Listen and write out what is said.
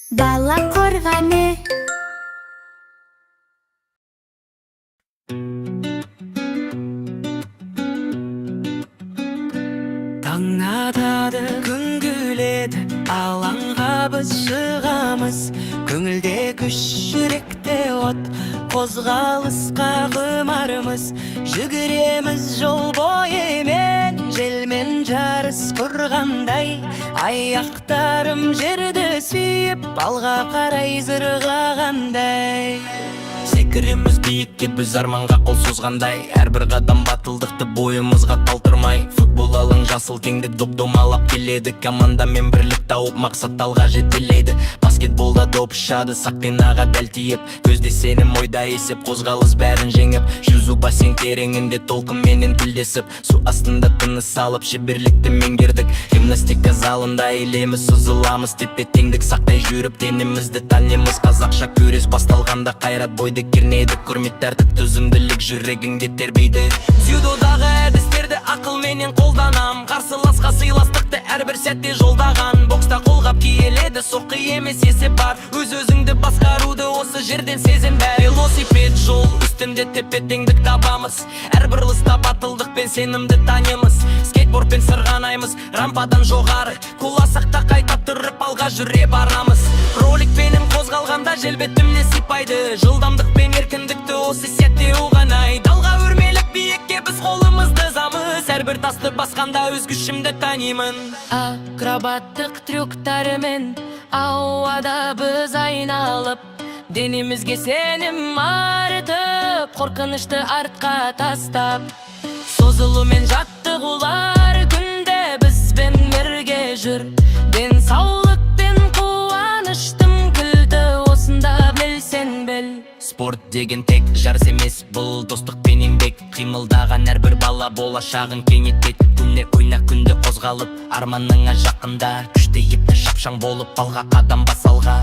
Дала корганы. Таң атады, күн күледі, алаңға біз шығамыз. Көңілде күш, жүректе от, қозғалысқа құмармыз. Жүгіреміз жол бойымен, желмен жарыс құрғандай. Аяқтарым жерді сүйіп, алға қарай зырғағандай. Секіреміз биікке біз арманға қол созғандай. Әрбір қадам батылдықты бойымызға талтырмай. Футбол алаң жасыл кеңдік доп-домалап келеді. Командамен бірлік тауып мақсат алға жетелейді. Баскетболда доп ұшады, сақинаға дәл тиіп. Көзде сенім, ойда есеп, қозғалыс бәрін жеңіп. Жүзу бассейн тереңінде толқынменен тілдесіп. Су астында тыныс алып шеберлікті меңгердік. Гимнастика залында елеміз, сызыламыз, тепе-теңдік сақтай жүріп денімізді танеміз. Қазақша күрес басталғанда қайрат бойды кернейді. Құрмет, тәртіп, төзімділік жүрегіңде тербейді. Дзюдодағы әдістерді ақылменен қолданам. Қарсыласқа сыйластықты әрбір сәтте жолдаған. Бокста қолғап киеледі, соққы емес есеп бар. Өз-өзіңді басқаруды осы жерден сезім бәр. Велосипед жол үстінде тепе-теңдік табамыз. Әрбір лыста батылдық пен сенімді танемыз. Скейтбордпен сырғанаймыз, рампадан жоғары. Құласақ та қайтап тұрып алға жүре барамыз. Роликпенен қозғалғанда желбетімне сипайды. Жылдамдық пен еркіндікті осы сәтте оғанай. Далға өрмелік биікке біз қолымызды замыз. Әрбір тасты басқанда өз күшімді танимын. Акробаттық трюктарымен ауада біз айналып, денемізге сенім артып, қорқынышты артқа тастап. Созылу мен жаттығулар күнде бізбен бірге жүр. Денсаулық пен қуаныштың кілті осында, білсен біл. Спорт деген тек жарыс емес, бұл достық пен еңбек. Қимылдаған әрбір бала болашағын кеңейтеді. Күнде ойна, күнде қозғалып, арманыңа жақында. Күшті епті шапшаң болып, алға қадам басалға.